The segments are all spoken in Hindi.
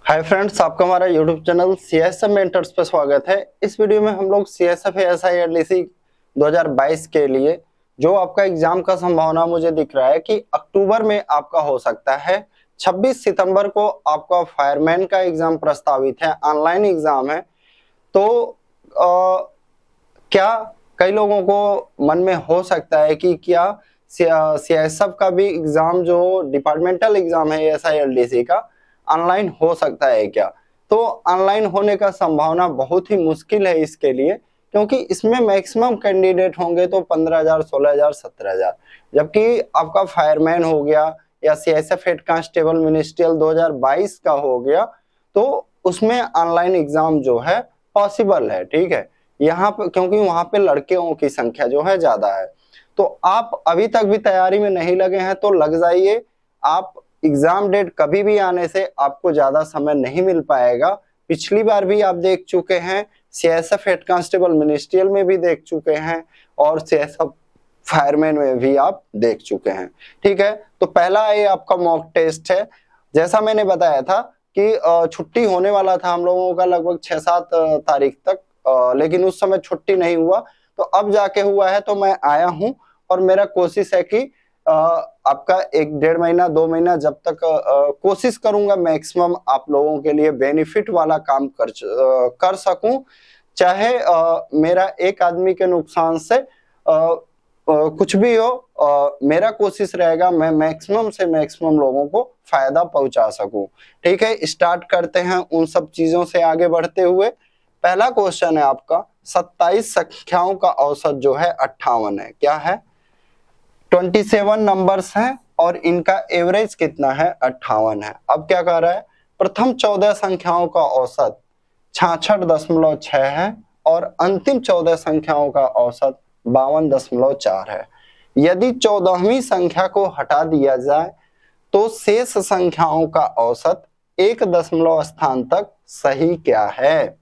हाय फ्रेंड्स, आपका हमारा यूट्यूब चैनल सीएसएफ मेंटर्स पे स्वागत है। इस वीडियो में हम लोग सीएसएफ एसआईएलडीसी 2022 के लिए जो आपका एग्जाम का संभावना मुझे दिख रहा है कि अक्टूबर में आपका हो सकता है। 26 सितंबर को आपका फायरमैन का एग्जाम प्रस्तावित है, ऑनलाइन एग्जाम है। तो क्या कई लोगों को मन में हो सकता है कि क्या सीएसएफ का भी एग्जाम जो डिपार्टमेंटल एग्जाम है एसआईएलडीसी का ऑनलाइन हो सकता है क्या? तो ऑनलाइन होने का संभावना बहुत ही मुश्किल है इसके लिए, क्योंकि इसमें मैक्सिमम कैंडिडेट होंगे तो 15,000, 16,000, 17,000, जबकि आपका फायरमैन हो गया या सीएसएफ हेड कांस्टेबल मिनिस्ट्रियल 2022 का हो गया तो उसमें ऑनलाइन एग्जाम जो है पॉसिबल है। ठीक है, यहाँ पे क्योंकि वहां पे लड़कियों की संख्या जो है ज्यादा है। तो आप अभी तक भी तैयारी में नहीं लगे हैं तो लग जाइए। आप एग्जाम डेट कभी भी आने से आपको ज्यादा समय नहीं मिल पाएगा। पिछली बार भी आप देख चुके हैं, सीएसएफ हेड कांस्टेबल मिनिस्ट्रियल में भी देख चुके हैं और सीएसएफ फायरमैन में भी आप देख चुके हैं। ठीक है, तो पहला ये आपका मॉक टेस्ट है। जैसा मैंने बताया था कि छुट्टी होने वाला था हम लोगों का लगभग 6-7 तारीख तक, लेकिन उस समय छुट्टी नहीं हुआ, तो अब जाके हुआ है तो मैं आया हूं और मेरा कोशिश है कि आपका 1-1.5 महीना 2 महीना जब तक कोशिश करूंगा मैक्सिमम आप लोगों के लिए बेनिफिट वाला काम कर सकूं। चाहे मेरा एक आदमी के नुकसान से कुछ भी हो, मेरा कोशिश रहेगा मैं मैक्सिमम से मैक्सिमम लोगों को फायदा पहुंचा सकूं। ठीक है, स्टार्ट करते हैं उन सब चीजों से आगे बढ़ते हुए। पहला क्वेश्चन है आपका, 27 संख्याओं का औसत जो है 58 है। क्या है? 27 नंबर्स हैं और इनका एवरेज कितना है? 58 है। अब क्या कर रहा है, प्रथम 14 संख्याओं का औसत 66.6 है और अंतिम 14 संख्याओं का औसत 52.4 है। यदि 14वीं संख्या को हटा दिया जाए तो शेष संख्याओं का औसत 1 दशमलव स्थान तक सही क्या है?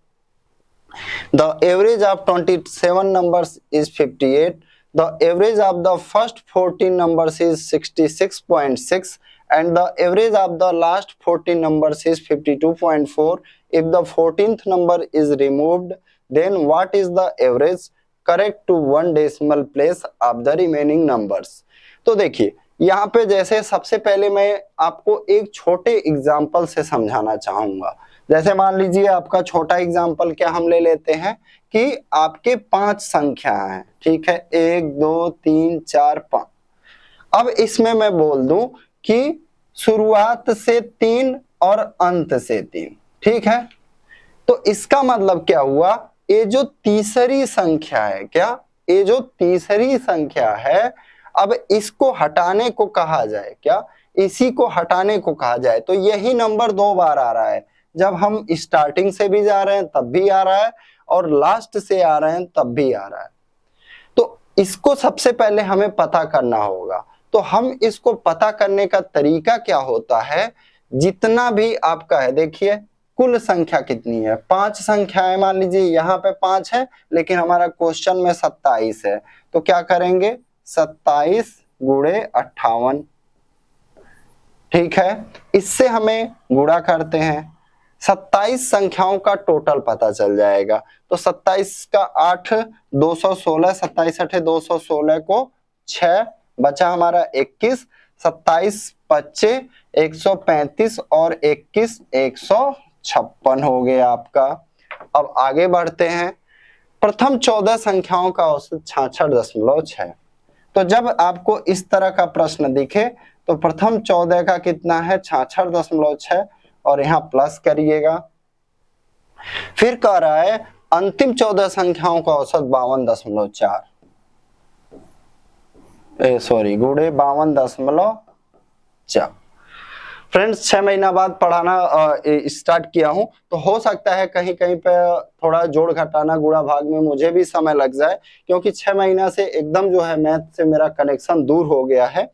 The average of 27 numbers is 58. The average of the first 14 numbers is 66.6 and the average of the last 14 numbers is 52.4. If the 14th number is removed, then what is the average correct to one decimal place of the remaining numbers? तो देखिए यहाँ पे जैसे सबसे पहले मैं आपको एक छोटे एग्जाम्पल से समझाना चाहूंगा। जैसे मान लीजिए आपका छोटा एग्जाम्पल क्या हम ले लेते हैं कि आपके 5 संख्या हैं। ठीक है, 1 2 3 4 5। अब इसमें मैं बोल दूं कि शुरुआत से 3 और अंत से 3। ठीक है, तो इसका मतलब क्या हुआ, ये जो तीसरी संख्या है, क्या ये जो तीसरी संख्या है, अब इसको हटाने को कहा जाए, क्या इसी को हटाने को कहा जाए तो यही नंबर 2 बार आ रहा है। जब हम स्टार्टिंग से भी जा रहे हैं तब भी आ रहा है और लास्ट से आ रहे हैं तब भी आ रहा है। तो इसको सबसे पहले हमें पता करना होगा। तो हम इसको पता करने का तरीका क्या होता है, जितना भी आपका है, देखिए कुल संख्या कितनी है, 5 संख्याएं मान लीजिए यहाँ पे 5 है लेकिन हमारा क्वेश्चन में 27 है, तो क्या करेंगे 27 गुणे 58। ठीक है, इससे हमें गुणा करते हैं, 27 संख्याओं का टोटल पता चल जाएगा। तो 27 का 8 216, 27 8 216 को 6 बचा हमारा 21, 27 25 135 और 21 156 हो गया आपका। अब आगे बढ़ते हैं, प्रथम 14 संख्याओं का औसत 66.6। तो जब आपको इस तरह का प्रश्न दिखे तो प्रथम 14 का कितना है 66.6 और यहाँ प्लस करिएगा। फिर कह रहा है अंतिम 14 संख्याओं का औसत 52.4 गुणे 52.4। फ्रेंड्स 6 महीना बाद पढ़ाना स्टार्ट किया हूं, तो हो सकता है कहीं कहीं पे थोड़ा जोड़ घटाना गुणा भाग में मुझे भी समय लग जाए, क्योंकि 6 महीना से एकदम जो है मैथ से मेरा कनेक्शन दूर हो गया है।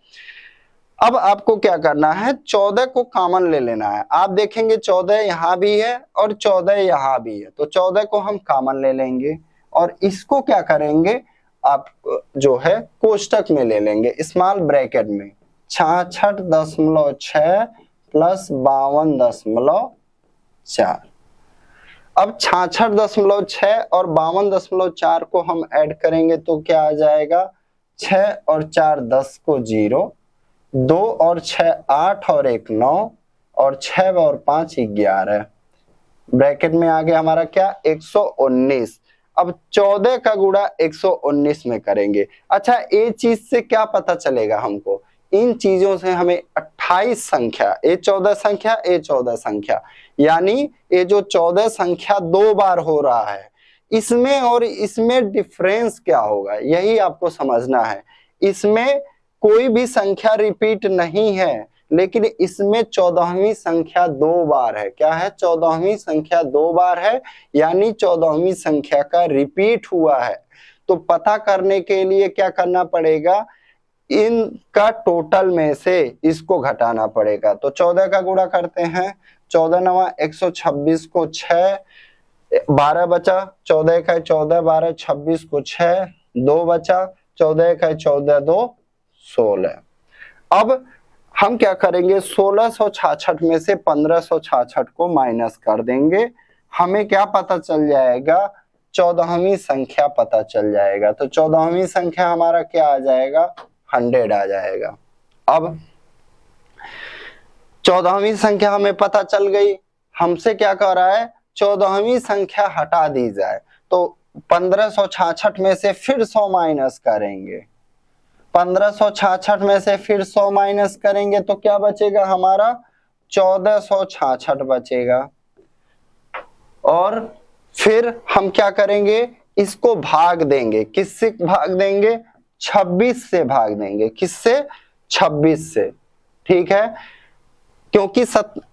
अब आपको क्या करना है, 14 को कॉमन ले लेना है। आप देखेंगे 14 यहाँ भी है और 14 यहाँ भी है, तो 14 को हम कॉमन ले लेंगे और इसको क्या करेंगे, आप जो है कोष्टक में ले लेंगे, स्मॉल ब्रैकेट में 66.6 प्लस 52.4 4। अब 66.6 और 52.4 को हम ऐड करेंगे तो क्या आ जाएगा, 6 और 4 10 को 0, 2 और 6 8 और 1 9 और 6 और 5 11, ब्रैकेट में आ गया हमारा क्या 119। अब 14 का गुणा 119 में करेंगे। अच्छा, ये चीज से क्या पता चलेगा हमको, इन चीजों से हमें 28 संख्या, ये 14 संख्या, ये 14 संख्या, यानी ये जो 14 संख्या 2 बार हो रहा है, इसमें और इसमें डिफरेंस क्या होगा, यही आपको समझना है। इसमें कोई भी संख्या रिपीट नहीं है, लेकिन इसमें 14वीं संख्या 2 बार है। क्या है, 14वीं संख्या 2 बार है, यानी 14वीं संख्या का रिपीट हुआ है। तो पता करने के लिए क्या करना पड़ेगा, इनका टोटल में से इसको घटाना पड़ेगा। तो 14 का गुणा करते हैं, 14 9 126 को 6, 12 बचा, 14 का 14 12 26 को 6, 2 बचा, 14 का 14 2 16। अब हम क्या करेंगे, 1666 में से 1566 को माइनस कर देंगे, हमें क्या पता चल जाएगा, 14वीं संख्या पता चल जाएगा। तो 14वीं संख्या हमारा क्या आ जाएगा, 100 आ जाएगा। अब 14वीं संख्या हमें पता चल गई, हमसे क्या कह रहा है, 14वीं संख्या हटा दी जाए। तो 1566 में से फिर 100 माइनस करेंगे, 1566 में से फिर 100 माइनस करेंगे तो क्या बचेगा हमारा, 1466 बचेगा। और फिर हम क्या करेंगे, इसको भाग देंगे, किससे भाग देंगे, 26 से भाग देंगे। किससे, 26 से, ठीक है। क्योंकि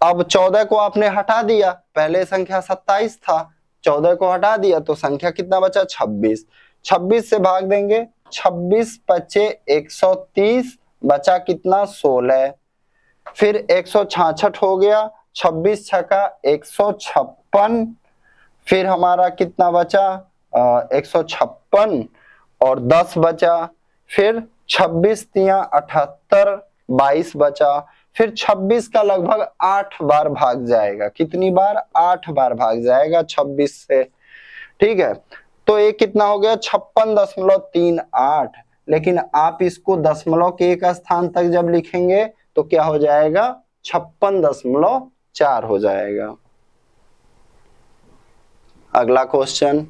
अब 14 को आपने हटा दिया, पहले संख्या 27 था, 14 को हटा दिया तो संख्या कितना बचा, 26। 26 से भाग देंगे, 26 पचे 130, बचा कितना 16, फिर 166 हो गया, 26 छका 156, फिर हमारा कितना बचा 156 और 10 बचा, फिर 26 तिया 78, 22 बचा, फिर 26 का लगभग 8 बार भाग जाएगा। कितनी बार, 8 बार भाग जाएगा 26 से, ठीक है। तो ये कितना हो गया, 56.38। लेकिन आप इसको दशमलव के एक स्थान तक जब लिखेंगे तो क्या हो जाएगा, 56.4 हो जाएगा। अगला क्वेश्चन,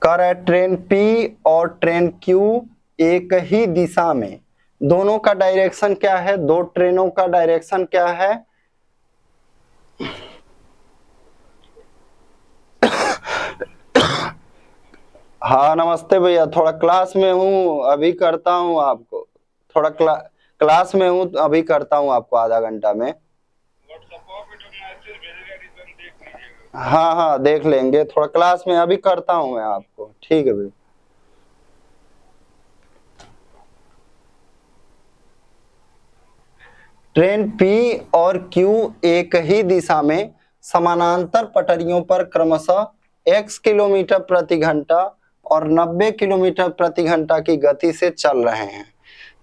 कर है ट्रेन P और ट्रेन Q एक ही दिशा में, दोनों का डायरेक्शन क्या है, दो ट्रेनों का डायरेक्शन क्या है, हाँ नमस्ते भैया, थोड़ा क्लास में हूँ, अभी करता हूँ आपको, थोड़ा क्लास में हूँ, अभी करता हूँ आपको आधा घंटा में। हाँ हाँ देख लेंगे, थोड़ा क्लास में अभी करता हूँ मैं आपको, ठीक है भाई। ट्रेन P और Q एक ही दिशा में समानांतर पटरियों पर क्रमशः x किलोमीटर प्रति घंटा और 90 किलोमीटर प्रति घंटा की गति से चल रहे हैं।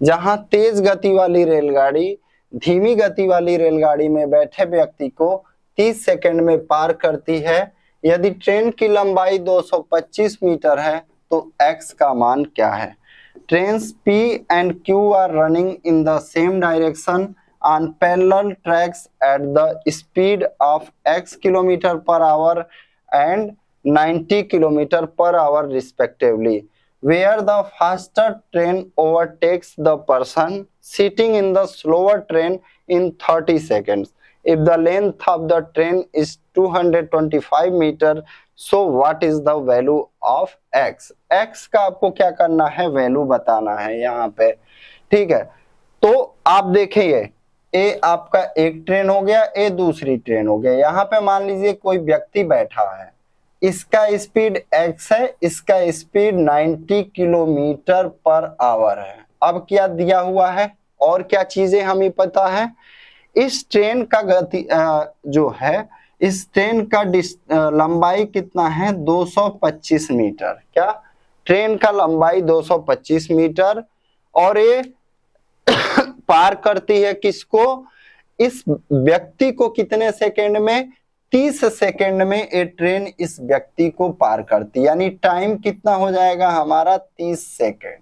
जहां तेज गति वाली रेलगाड़ी धीमी गति वाली रेलगाड़ी में बैठे व्यक्ति को 30 सेकंड में पार करती है। यदि ट्रेन की लंबाई 225 मीटर है तो x का मान क्या है। Trains P and Q are running in the same direction on parallel tracks at the speed of x kilometer per hour and 90 kilometer per hour respectively, where the faster train overtakes the person sitting in the slower train in 30 seconds. If the length of the train is 225 meter, so what is the value of x? x का आपको क्या करना है, वैल्यू बताना है यहाँ पे, ठीक है। तो आप देखिए, ए आपका एक ट्रेन हो गया, ए दूसरी ट्रेन हो गया। यहाँ पे मान लीजिए कोई व्यक्ति बैठा है, इसका स्पीड x है, इसका स्पीड 90 किलोमीटर पर आवर है। अब क्या दिया हुआ है, और क्या चीजें हमें पता है। इस ट्रेन का गति जो है, इस ट्रेन का लंबाई कितना है, 225 मीटर। क्या, ट्रेन का लंबाई 225 मीटर, और ये पार करती है किसको, इस व्यक्ति को कितने सेकंड में, 30 सेकंड में ये ट्रेन इस व्यक्ति को पार करती, यानी टाइम कितना हो जाएगा हमारा, 30 सेकंड।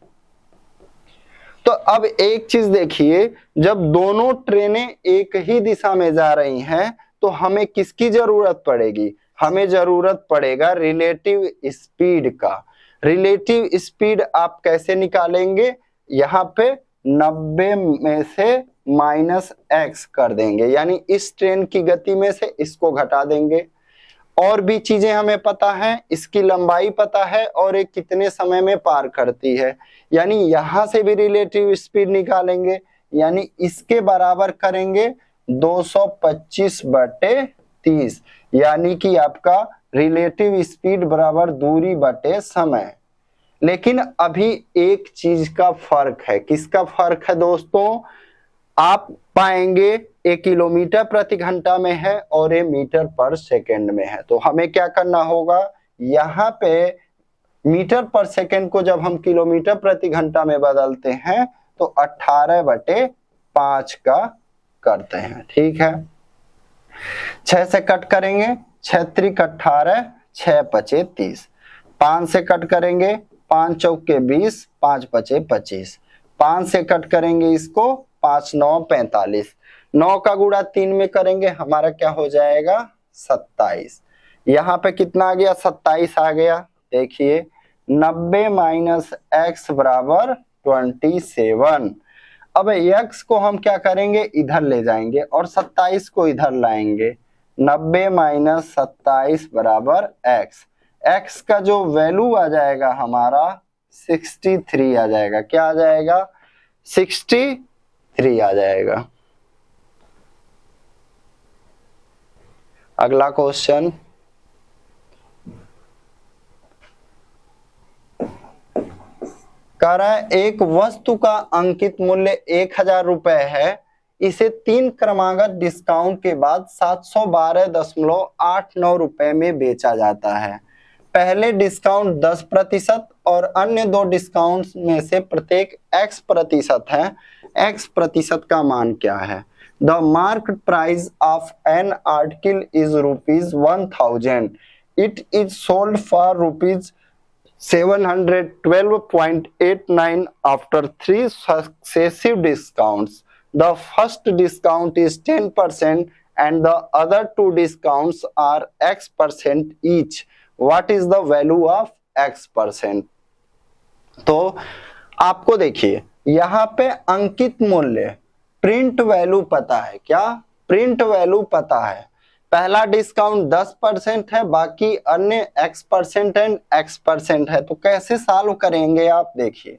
तो अब एक चीज देखिए, जब दोनों ट्रेनें एक ही दिशा में जा रही हैं तो हमें किसकी जरूरत पड़ेगी, हमें जरूरत पड़ेगा रिलेटिव स्पीड का। रिलेटिव स्पीड आप कैसे निकालेंगे, यहाँ पे 90 में से -x कर देंगे, यानी इस ट्रेन की गति में से इसको घटा देंगे। और भी चीजें हमें पता है, इसकी लंबाई पता है और ये कितने समय में पार करती है, यानी यहां से भी रिलेटिव स्पीड निकालेंगे, यानी इसके बराबर करेंगे 225/30, यानी कि आपका रिलेटिव स्पीड बराबर दूरी बटे समय। लेकिन अभी एक चीज का फर्क है, किसका फर्क है दोस्तों, आप पाएंगे 1 किलोमीटर प्रति घंटा में है और ये मीटर पर सेकंड में है। तो हमें क्या करना होगा, यहाँ पे मीटर पर सेकंड को जब हम किलोमीटर प्रति घंटा में बदलते हैं तो 18/5 का करते हैं, ठीक है। 6 से कट करेंगे, 6 त्रिक 18, 6 पचे 30, 5 से कट करेंगे, 5 चौके 20, 5 पचे 25, 5 से कट करेंगे इसको, 5 9 45, 9 का गुणा 3 में करेंगे, हमारा क्या हो जाएगा 27। यहाँ पे कितना आ गया, 27 आ गया। देखिए 90 - x बराबर 27। अब x को हम क्या करेंगे, इधर ले जाएंगे और 27 को इधर लाएंगे। 90 - 27 बराबर x। x का जो वैल्यू आ जाएगा हमारा 63 आ जाएगा। क्या आ जाएगा, 63 आ जाएगा। अगला क्वेश्चन, कह रहा है एक वस्तु का अंकित मूल्य 1000 रुपए है, इसे 3 क्रमागत डिस्काउंट के बाद 712.89 रुपए में बेचा जाता है। पहले डिस्काउंट 10% और अन्य 2 डिस्काउंट में से प्रत्येक x% है। x% का मान क्या है। The market price of an article is ₹1000. It is sold for ₹712.89 after 3 successive discounts. The first discount is 10% and the other 2 discounts are x% each. What is the value of x%? तो आपको देखिए यहाँ पे अंकित मूल्य, प्रिंट वैल्यू पता है। क्या, प्रिंट वैल्यू पता है। पहला डिस्काउंट 10% है, बाकी अन्य x% एंड x% है। तो कैसे सॉल्व करेंगे आप देखिए,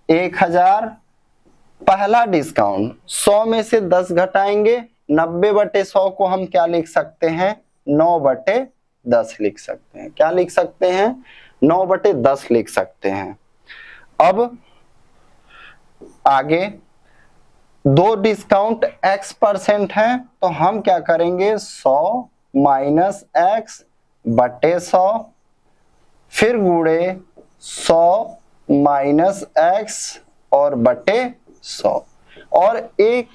1000 पहला डिस्काउंट, 100 में से 10 घटाएंगे, 90/100 को हम क्या लिख सकते हैं, 9/10 लिख सकते हैं। क्या लिख सकते हैं, 9/10 लिख सकते हैं। अब आगे 2 डिस्काउंट x% है, तो हम क्या करेंगे, 100 - x/100, फिर गुणे 100 - x और बटे 100, और एक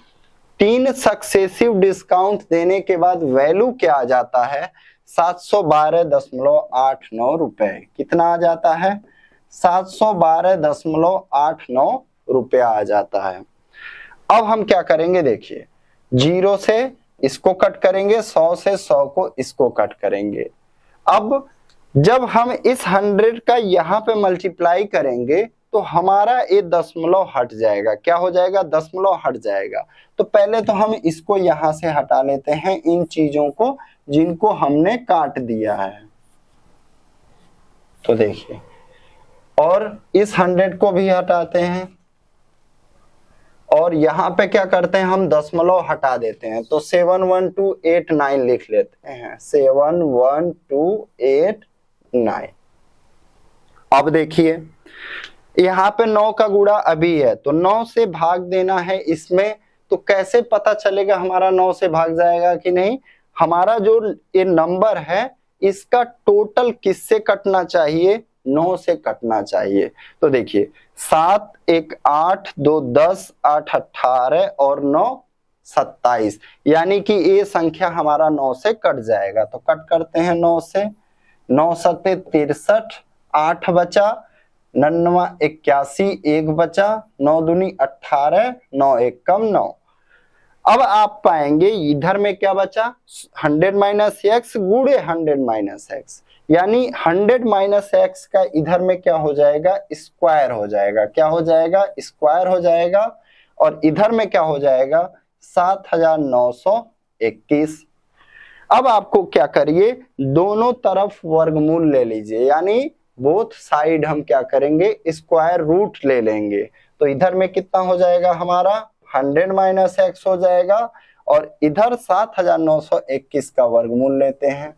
3 सक्सेसिव डिस्काउंट देने के बाद वैल्यू क्या आ जाता है, 712.89 रुपए। कितना आ जाता है, 712.89 रुपया आ जाता है। अब हम क्या करेंगे देखिए, 0 से इसको कट करेंगे, 100 से 100 को इसको कट करेंगे। अब जब हम इस 100 का यहाँ पे मल्टीप्लाई करेंगे तो हमारा ये दशमलव हट जाएगा। क्या हो जाएगा, दशमलव हट जाएगा। तो पहले तो हम इसको यहाँ से हटा लेते हैं, इन चीजों को जिनको हमने काट दिया है। तो देखिए, और इस 100 को भी हटाते हैं, और यहाँ पे क्या करते हैं, हम दशमलव हटा देते हैं। तो 71289 लिख लेते हैं, 71289। अब देखिए यहाँ पे 9 का गुणा अभी है तो 9 से भाग देना है इसमें। तो कैसे पता चलेगा हमारा 9 से भाग जाएगा कि नहीं? हमारा जो ये नंबर है इसका टोटल किससे कटना चाहिए? 9 से कटना चाहिए। तो देखिए 7 1 8 2 10 8 18 और 9 27, यानी कि ये संख्या हमारा 9 से कट जाएगा। तो कट करते हैं 9 से। 9 सत्ते 63, 8 बचा, 99 81 1 बचा, 9 दूनी 18, 9 एक कम 9। अब आप पाएंगे इधर में क्या बचा? 100 माइनस एक्स गुणे 100 माइनस एक्स, यानी 100 माइनस एक्स का इधर में क्या हो जाएगा? स्क्वायर हो जाएगा। क्या हो जाएगा? स्क्वायर हो जाएगा। और इधर में क्या हो जाएगा? 7921। अब आपको क्या करिए, दोनों तरफ वर्गमूल ले लीजिए, यानी बोथ साइड हम क्या करेंगे? स्क्वायर रूट ले लेंगे। तो इधर में कितना हो जाएगा हमारा? 100 माइनस एक्स हो जाएगा। और इधर 7921 का वर्गमूल लेते हैं।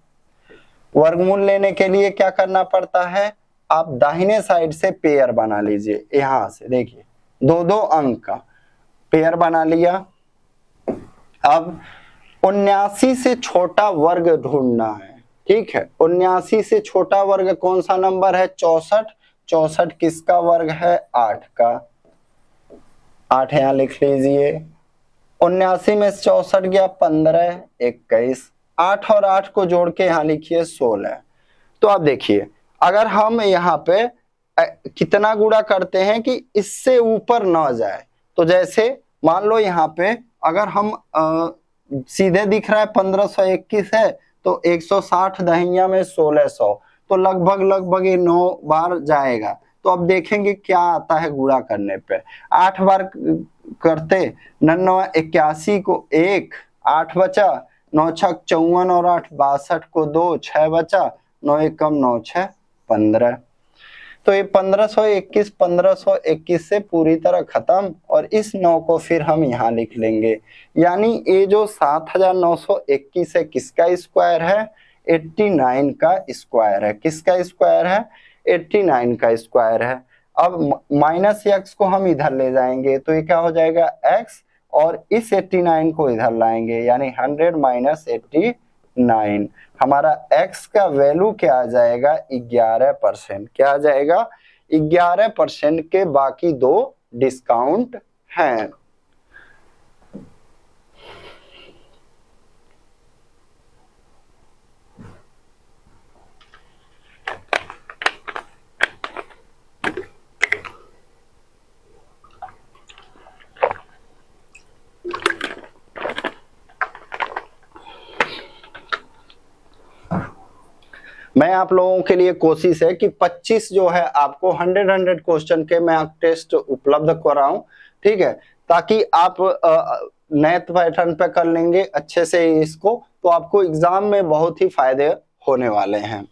वर्गमूल लेने के लिए क्या करना पड़ता है? आप दाहिने साइड से पेयर बना लीजिए। यहां से देखिए 2-2 अंक का पेयर बना लिया। अब 79 से छोटा वर्ग ढूंढना है, ठीक है। 79 से छोटा वर्ग कौन सा नंबर है? 64। 64 किसका वर्ग है? 8 का। 8 यहां लिख लीजिए। 79 में 64 गया 15 21, 8 और 8 को जोड़ के यहां लिखिए 16। तो अब देखिए अगर हम यहाँ पे कितना गुणा करते हैं कि इससे ऊपर ना जाए, तो जैसे मान लो यहाँ पे अगर हम सीधे दिख रहा है 1521 है तो 160 दहिया में 1600, तो लगभग ये 9 बार जाएगा। तो अब देखेंगे क्या आता है गुणा करने पे। 8 बार करते 99 81 को 1, 8 बचा, 9 छक 54 और 8 62 को 2, 6 बचा, 9 एक कम 9 6 15। तो ये 1521 से पूरी तरह खत्म। और इस 9 को फिर हम यहाँ लिख लेंगे, यानी ये जो 7921 है किसका स्क्वायर है? 89 का स्क्वायर है। किसका स्क्वायर है? 89 का स्क्वायर है। अब माइनस एक्स को हम इधर ले जाएंगे तो ये क्या हो जाएगा? एक्स, और इस 89 को इधर लाएंगे, यानी 100 माइनस 89। हमारा x का वैल्यू क्या आ जाएगा? 11%। क्या आ जाएगा? 11% के बाकी 2 डिस्काउंट हैं। मैं आप लोगों के लिए कोशिश है कि 25 जो है आपको 100 क्वेश्चन के मैं टेस्ट उपलब्ध कराऊं, ठीक है, ताकि आप नए पैटर्न पे कर लेंगे अच्छे से इसको, तो आपको एग्जाम में बहुत ही फायदे होने वाले हैं।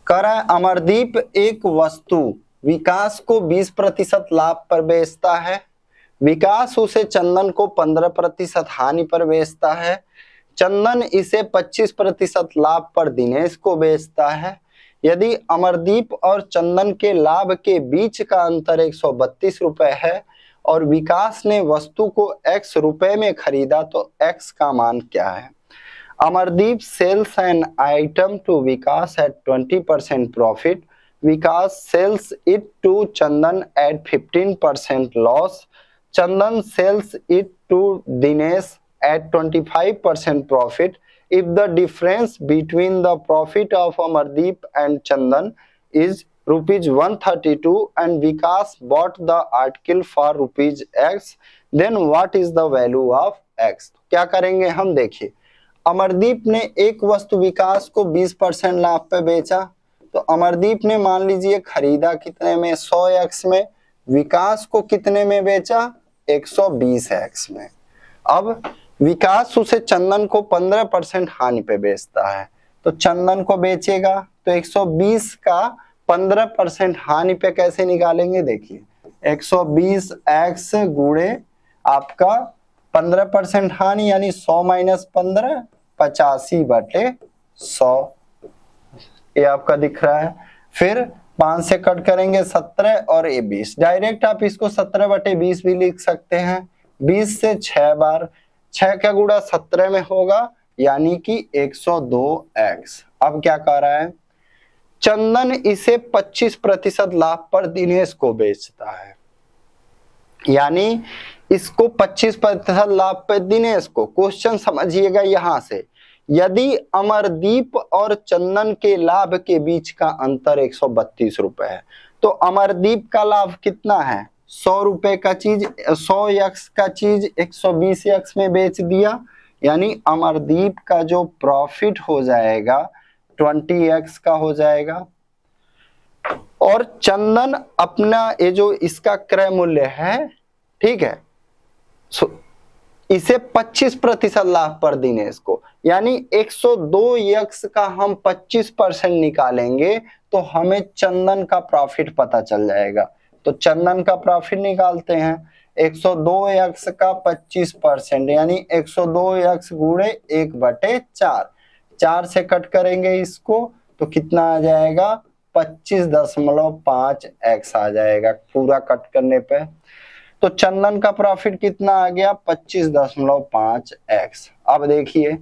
कह रहा है अमरदीप एक वस्तु विकास को 20% लाभ पर बेचता है। विकास उसे चंदन को 15% हानि पर बेचता है। चंदन इसे 25% लाभ पर दिनेश को बेचता है। यदि अमरदीप और चंदन के लाभ के बीच का अंतर 132 रुपए है और विकास ने वस्तु को x रुपए में खरीदा, तो x का मान क्या है? Amardeep sells an item to Vikas at 20% profit. Vikas sells it to Chandan at 15% loss. Chandan sells it to Dinesh at 25% profit. If the difference between the profit of Amardeep and Chandan is rupees 132 and Vikas bought the article for rupees X, then what is the value of X? क्या करेंगे हम? देखिए अमरदीप ने एक वस्तु विकास को 20% लाभ पे बेचा, तो अमरदीप ने मान लीजिए खरीदा कितने में? 100x में। विकास को कितने में बेचा? 120x में। अब विकास उसे चंदन को 15% हानि पे बेचता है, तो चंदन को बेचेगा तो 120 का 15% हानि पे कैसे निकालेंगे? देखिए 120x गुणे आपका 15% हानि, यानी 100 माइनस 15, 85/100, ये आपका दिख रहा है। फिर 5 से कट करेंगे 17 और ये 20। डायरेक्ट आप इसको 17/20 भी लिख सकते हैं। 20 से 6 बार, 6 का गुणा 17 में होगा यानी कि 102x। अब क्या कह रहा है, चंदन इसे 25% लाभ पर दिनेश को बेचता है, यानी इसको 25% लाभ पर दिनेश को। क्वेश्चन समझिएगा यहां से, यदि अमरदीप और चंदन के लाभ के बीच का अंतर 132 रुपए है तो अमरदीप का लाभ कितना है, 100 रुपए का चीज, 100x का चीज 120x में बेच दिया, यानी अमरदीप का जो प्रॉफिट हो जाएगा 20x का हो जाएगा। और चंदन अपना ये जो इसका क्रय मूल्य है, ठीक है, इसे 25% लाभ पर दिनेश को, यानी 102x का हम 25% निकालेंगे तो हमें चंदन का प्रॉफिट पता चल जाएगा। तो चंदन का प्रॉफिट निकालते हैं, 102x का 25% यानी 102x गुणे 1/4, 4 से कट करेंगे इसको तो कितना आ जाएगा, 25.5x आ जाएगा पूरा कट करने पे। तो चंदन का प्रॉफिट कितना आ गया, 25.5x। अब देखिए,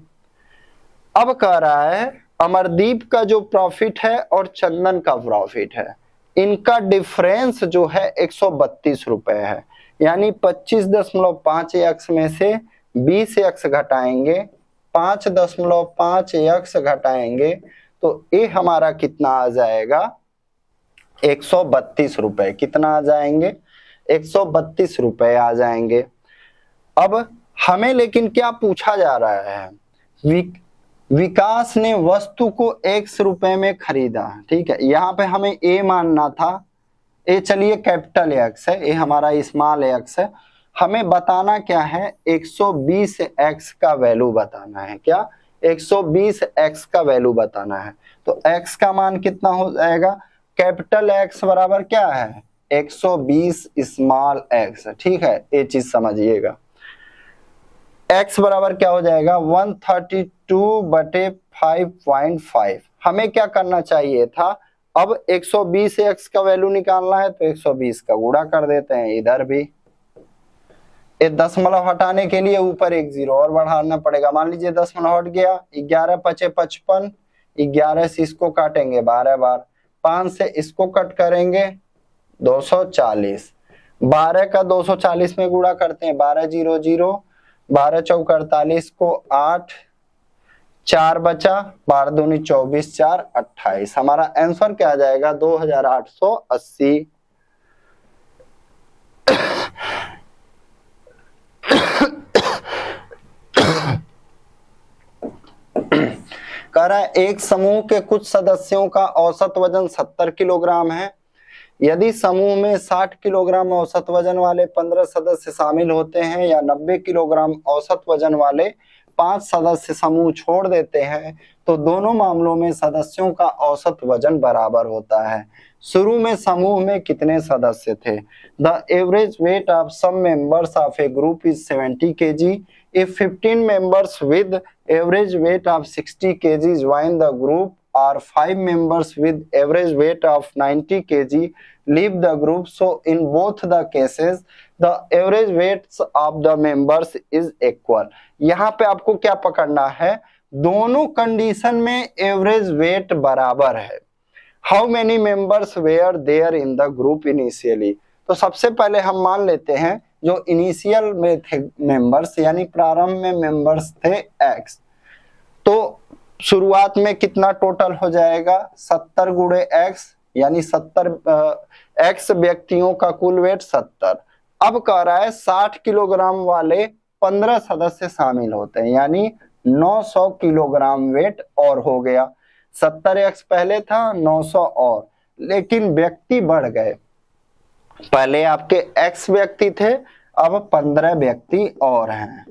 अब कह रहा है अमरदीप का जो प्रॉफिट है और चंदन का प्रॉफिट है, इनका डिफरेंस जो है 132 रुपए है, यानी 25.5x में से 20x घटाएंगे, 5.5x घटाएंगे तो ये हमारा कितना आ जाएगा, 132 रुपए। कितना आ जाएंगे, 132 रुपए आ जाएंगे। अब हमें लेकिन क्या पूछा जा रहा है, विकास ने वस्तु को x रुपए में खरीदा, ठीक है, यहाँ पे हमें a मानना था, ए चलिए कैपिटल X है, ये हमारा स्मॉल x है। हमें बताना क्या है, 120x का वैल्यू बताना है, क्या 120x का वैल्यू बताना है। तो x का मान कितना हो जाएगा, कैपिटल X बराबर क्या है, 120 स्मॉल x, ठीक है, ये चीज समझिएगा। x बराबर क्या हो जाएगा, 132/5.5। हमें क्या करना चाहिए था, अब 120x का वैल्यू निकालना है तो 120 का गुणा कर देते हैं इधर भी। ये दशमलव हटाने के लिए ऊपर एक जीरो और बढ़ाना पड़ेगा। मान लीजिए दशमलव हट गया, 11 पचे 55, 11 से इसको काटेंगे 12 बार, 5 से इसको कट करेंगे 240, 12 का 240 में गुणा करते हैं, 12 0 0, 12 चौक 48 को 8, 4 बचा, 12 दूनी 24, 4 28। हमारा आंसर क्या आ जाएगा, 2880। कह रहा है एक समूह के कुछ सदस्यों का औसत वजन 70 किलोग्राम है। यदि समूह में 60 किलोग्राम औसत वजन वाले 15 सदस्य शामिल होते हैं या 90 किलोग्राम औसत वजन वाले 5 सदस्य समूह छोड़ देते हैं तो दोनों मामलों में सदस्यों का औसत वजन बराबर होता है। शुरू में समूह में कितने सदस्य थे? The average weight of some members of a group is 70 kg. If 15 members with average weight of 60 kg join the group or 5 members with average weight of 90 kg leave the group, so in both the cases the average weights of the members is equal. यहाँ पे आपको क्या पकड़ना है, दोनों कंडीशन में एवरेज वेट बराबर है। How many members were there in the group initially? तो सबसे पहले हम मान लेते हैं जो इनिशियल में थे मेंबर्स, यानी प्रारंभ में मेंबर्स थे x, तो शुरुआत में कितना टोटल हो जाएगा, 70 गुणे x, यानी 70 x व्यक्तियों का कुल वेट 70। अब कह रहा है 60 किलोग्राम वाले 15 सदस्य शामिल होते हैं, यानी 900 किलोग्राम वेट और हो गया। 70x पहले था, 900 और, लेकिन व्यक्ति बढ़ गए, पहले आपके x व्यक्ति थे, अब 15 व्यक्ति और हैं।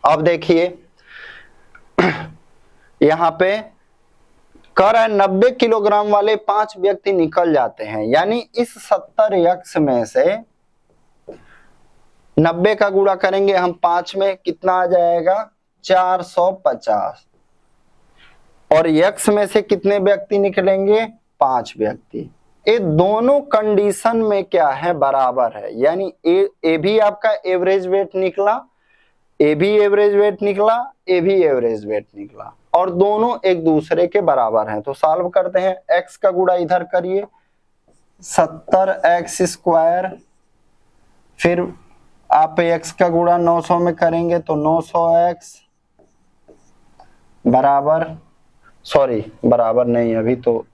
अब देखिए यहां पे कह रहा है 90 किलोग्राम वाले 5 व्यक्ति निकल जाते हैं, यानी इस 70x में से 90 का गुणा करेंगे हम 5 में, कितना आ जाएगा, 450। और x में से कितने व्यक्ति निकलेंगे, 5 व्यक्ति। ये दोनों कंडीशन में क्या है, बराबर है, यानी ए भी आपका एवरेज वेट निकला, ए भी एवरेज वेट निकला, ए भी एवरेज वेट निकला, और दोनों एक दूसरे के बराबर हैं। तो सॉल्व करते हैं, x का गुणा इधर करिए 70x स्क्वायर, फिर आप x का गुणा 900 में करेंगे तो 900x बराबर, सॉरी बराबर नहीं, अभी तो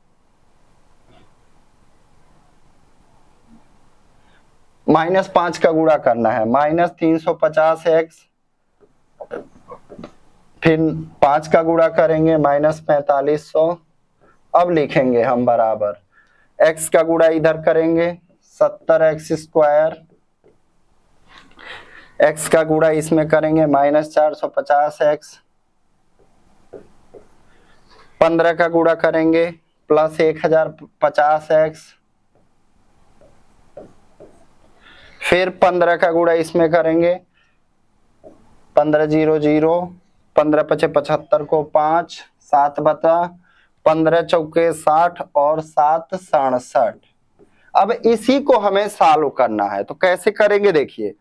-5 का गुणा करना है, -350x, फिर 5 का गुणा करेंगे -4500। अब लिखेंगे हम बराबर, x का गुणा इधर करेंगे 70x स्क्वायर, x का गुणा इसमें करेंगे -450x, 15 का गुणा करेंगे प्लस 1050x, फिर 15 का गुणा इसमें करेंगे 15 0 0, 15 5 75 को 5, 7 बता 15 चौके 60 और 7 67। अब इसी को हमें सॉल्व करना है, तो कैसे करेंगे देखिए,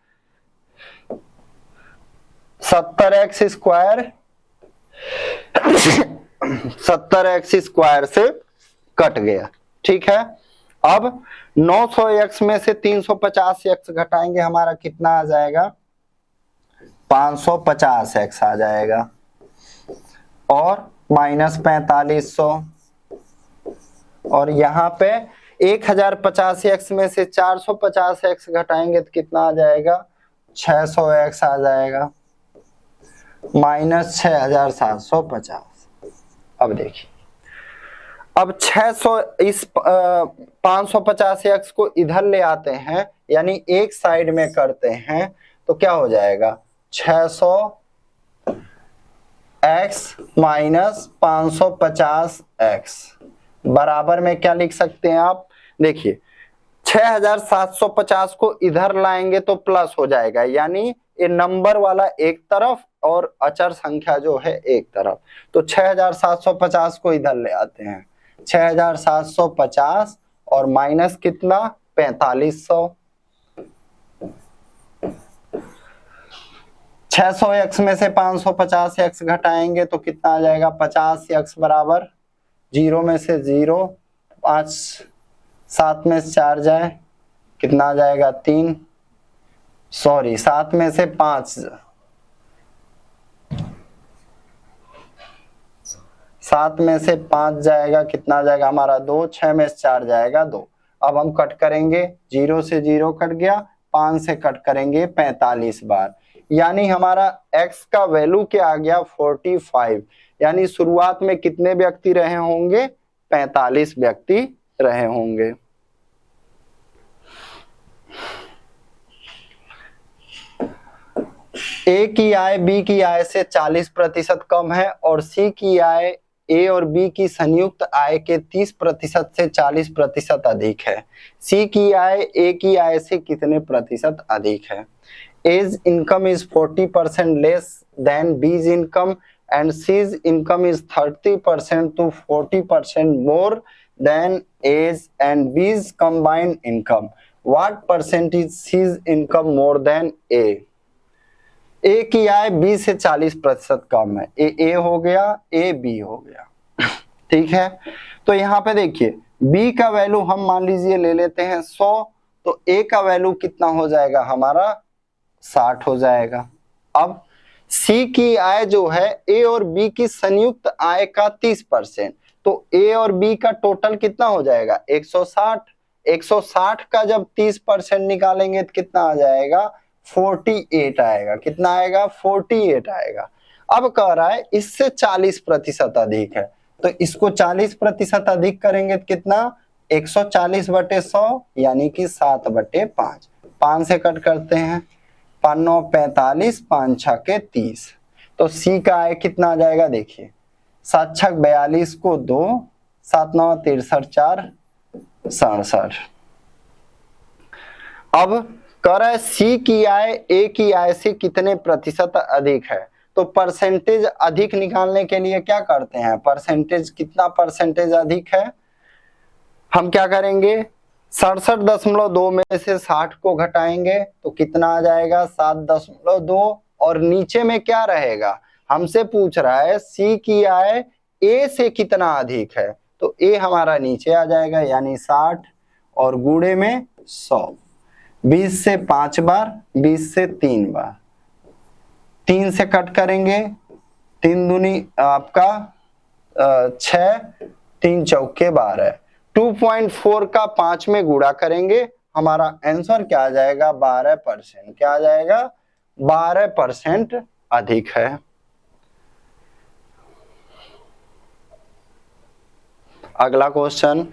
70x स्क्वायर 70x स्क्वायर से कट गया, ठीक है। अब 900x में से 350x घटाएंगे, हमारा कितना आ जाएगा, 550x आ जाएगा, और -4500, और यहाँ पे 1050x में से 450x घटाएंगे तो कितना आ जाएगा, 600x आ जाएगा, -6750। अब देखिए, अब 600 इस 550x को इधर ले आते हैं, यानी एक साइड में करते हैं, तो क्या हो जाएगा, 600x माइनस 550x बराबर में क्या लिख सकते हैं आप, देखिए 6750 को इधर लाएंगे तो प्लस हो जाएगा, यानी ये नंबर वाला एक तरफ और अचर संख्या जो है एक तरफ, तो 6750 को इधर ले आते हैं, 6750 और माइनस कितना, 4500, 600x में से 550x घटाएंगे तो कितना आ जाएगा, 50x बराबर 0 में से 0, 5 7 में से 4 जाए कितना आ जाएगा, 3, सॉरी 7 में से 5, 7 में से 5 जाएगा कितना आ जाएगा हमारा 2, 6 में से 4 जाएगा 2। अब हम कट करेंगे, 0 से 0 कट गया, 5 से कट करेंगे 45 बार, यानी हमारा x का वैल्यू क्या आ गया, 45, यानी शुरुआत में कितने व्यक्ति रहे होंगे, 45 व्यक्ति रहे होंगे। ए की आय बी की आय से 40% कम है और सी की आय ए और बी की संयुक्त आय के 30% से 40% अधिक है। सी की आय ए की आय से कितने प्रतिशत अधिक है। A's income is 40% less than B's income and C's income is 30% to 40% more than A's and B's combined income. What percent is C's income more than A? A की आय B से 40% कम है, A हो गया, A B हो गया, ठीक है। तो यहाँ पे देखिए B का वैल्यू हम मान लीजिए ले लेते हैं 100, तो A का वैल्यू कितना हो जाएगा हमारा 60 हो जाएगा। अब C की आय जो है A और B की संयुक्त आय का 30%, तो A और B का टोटल कितना हो जाएगा 160। 160 का जब 30% निकालेंगे तो कितना आ जाएगा 48 आएगा, कितना आएगा 48 आएगा। अब कह रहा है इससे 40% अधिक है, तो इसको 40% अधिक करेंगे तो कितना 140/100 यानी कि 7/5। 5 से कट करते हैं, 5 9 45, 5 6 30, तो सी का आय कितना आ जाएगा देखिए 7 6 42 को 2, 7 9 63 4 67। अब कह रहा है सी की आय ए की आय से कितने प्रतिशत अधिक है, तो परसेंटेज अधिक निकालने के लिए क्या करते हैं, परसेंटेज कितना परसेंटेज अधिक है, हम क्या करेंगे 67.2 में से 60 को घटाएंगे तो कितना आ जाएगा 7.2, और नीचे में क्या रहेगा, हमसे पूछ रहा है सी की आय ए से कितना अधिक है, तो ए हमारा नीचे आ जाएगा यानी 60 और गुणे में 100, 20 से 5 बार, 20 से 3 बार, 3 से कट करेंगे, 3 दूनी आपका 6, 3 चौके 12, 2.4 का 5 में गुणा करेंगे, हमारा आंसर क्या आ जाएगा 12%, क्या आ जाएगा 12% अधिक है। अगला क्वेश्चन,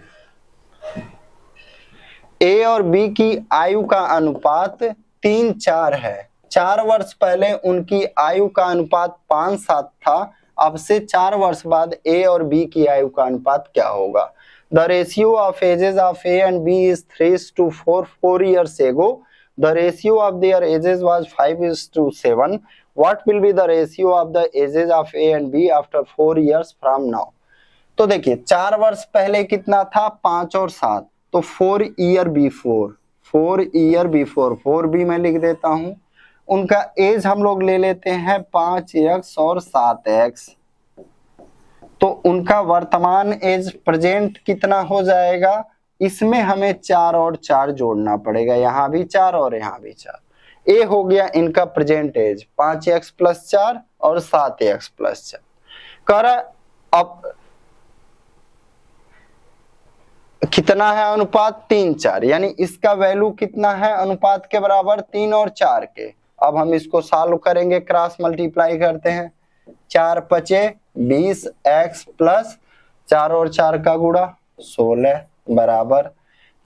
ए और बी की आयु का अनुपात 3:4 है। 4 वर्ष पहले उनकी आयु का अनुपात 5:7 था, अब से 4 वर्ष बाद ए और बी की आयु का अनुपात क्या होगा। The ratio of ages of A and B is 3:4 4 years ago. The ratio of their ages was 5:7. What will be the ratio of the ages of A and B after 4 years from now? तो देखिए 4 वर्ष पहले कितना था 5 और 7, तो 4 ईयर बिफोर, 4 ईयर बिफोर, 4 भी मैं लिख देता हूं, उनका एज हम लोग ले लेते हैं 5x और 7x, तो उनका वर्तमान एज प्रेजेंट कितना हो जाएगा, इसमें हमें 4 और 4 जोड़ना पड़ेगा, यहाँ भी 4 और यहाँ भी 4, ए हो गया इनका प्रेजेंट एज 5x + 4 और 7x + 4 कर, अब कितना है अनुपात 3:4, यानी इसका वैल्यू कितना है अनुपात के बराबर 3 और 4 के। अब हम इसको सॉल्व करेंगे, क्रॉस मल्टीप्लाई करते हैं, 4 × 5 = 20x प्लस 4 और 4 का गुणा 16 बराबर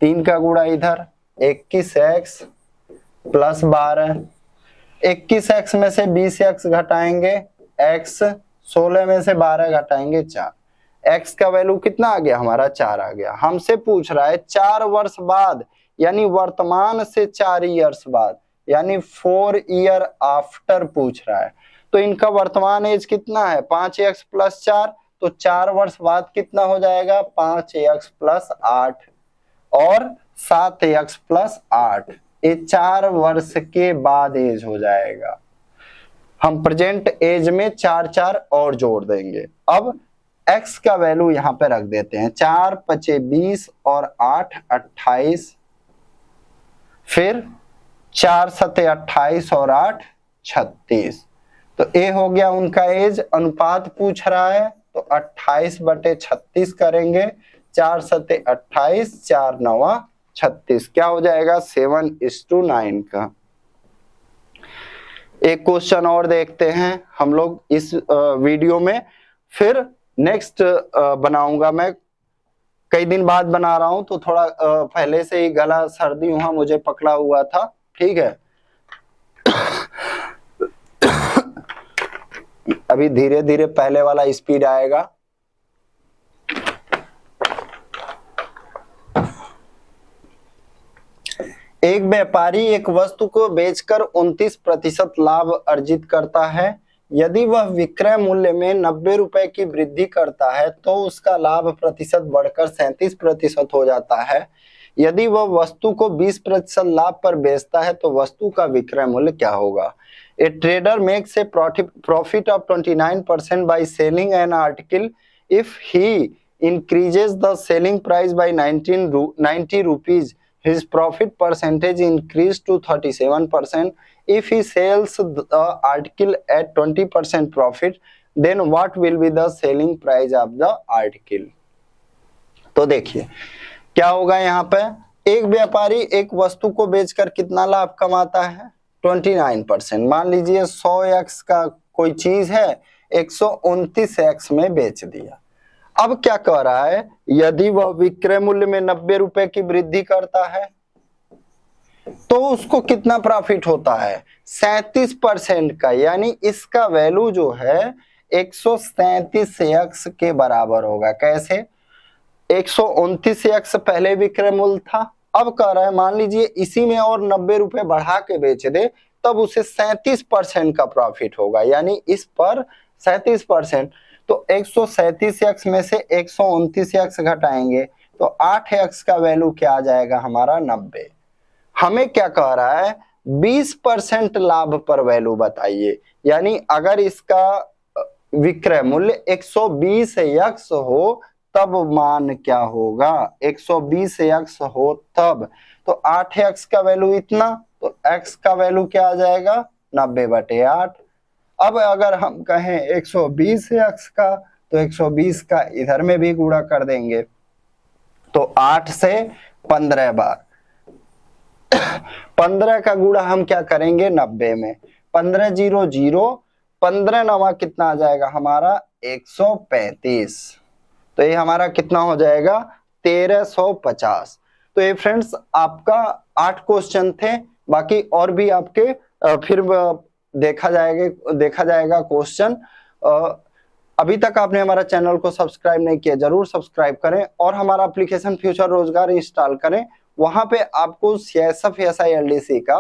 3 का गुणा इधर 21x प्लस 12, 21x में से 20x घटाएंगे x, 16 में से 12 घटाएंगे 4, x का वैल्यू कितना आ गया हमारा 4 आ गया। हमसे पूछ रहा है 4 वर्ष बाद, यानी वर्तमान से 4 ईयर्स बाद, यानी 4 ईयर आफ्टर पूछ रहा है, तो इनका वर्तमान एज कितना है 5x + 4, तो 4 वर्ष बाद कितना हो जाएगा 5x + 8 और 7x + 8, ये 4 वर्ष के बाद एज हो जाएगा। हम प्रेजेंट एज में 4 4 और जोड़ देंगे। अब x का वैल्यू यहाँ पे रख देते हैं, 4 × 5 = 20 और 8 = 28, फिर 4 × 7 = 28 और 8 = 36, तो ए हो गया उनका एज, अनुपात पूछ रहा है तो 28/36 करेंगे, 4 × 7 = 28, 4 × 9 = 36, क्या हो जाएगा 7:9 का। एक क्वेश्चन और देखते हैं हम लोग इस वीडियो में, फिर नेक्स्ट बनाऊंगा मैं, कई दिन बाद बना रहा हूं तो थोड़ा पहले से ही गला सर्दी हुआ मुझे पकड़ा हुआ था, ठीक है। अभी धीरे धीरे पहले वाला स्पीड आएगा। एक व्यापारी एक वस्तु को बेचकर 29% लाभ अर्जित करता है। यदि वह विक्रय मूल्य में 90 रुपए की वृद्धि करता है तो उसका लाभ प्रतिशत बढ़कर 37% हो जाता है। यदि वह वस्तु को 20% लाभ पर बेचता है तो वस्तु का विक्रय मूल्य क्या होगा। A trader makes a profit of 29% by selling an article. If he increases the selling price by 90 rupees, his profit percentage increased to 37%. If he sells the article at 20% profit, then what will be the selling price of the article? तो देखिए क्या होगा यहाँ पे, एक व्यापारी एक वस्तु को बेचकर कितना लाभ कमाता है 29%। मान लीजिए 100x का कोई चीज है 129x में बेच दिया। अब क्या कह रहा है, यदि वह विक्रय मूल्य में 90 रुपए की वृद्धि करता है तो उसको कितना प्रॉफिट होता है 37% का, यानी इसका वैल्यू जो है 137x के बराबर होगा। कैसे, 129x पहले विक्रय मूल्य था, अब कह रहा है मान लीजिए इसी में और 90 रुपए बढ़ा के बेच दे तब उसे 37% का प्रॉफिट होगा, यानी इस पर 37%। तो 137x में से 129x घटाएंगे तो 8x का वैल्यू क्या आ जाएगा हमारा 90। हमें क्या कह रहा है 20% लाभ पर वैल्यू बताइए, यानी अगर इसका विक्रय मूल्य 120x हो तब मान क्या होगा, 120x हो तब। तो 8x का वैल्यू इतना, तो x का वैल्यू क्या आ जाएगा 90/8। अब अगर हम कहें 120x का, तो 120 का इधर में भी गुणा कर देंगे, तो 8 से 15 बार 15 का गुणा हम क्या करेंगे 90 में, 15 0 0, 15 9 कितना आ जाएगा हमारा 135। तो ये हमारा कितना हो जाएगा 1350। तो ये फ्रेंड्स आपका 8 क्वेश्चन थे, बाकी और भी आपके फिर देखा जाएगा क्वेश्चन। अभी तक आपने हमारा चैनल को सब्सक्राइब नहीं किया, जरूर सब्सक्राइब करें और हमारा एप्लीकेशन फ्यूचर रोजगार इंस्टॉल करें। वहां पे आपको CSF SI LDC का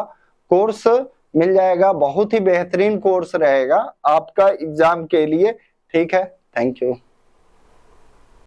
कोर्स मिल जाएगा, बहुत ही बेहतरीन कोर्स रहेगा आपका एग्जाम के लिए। ठीक है, थैंक यू।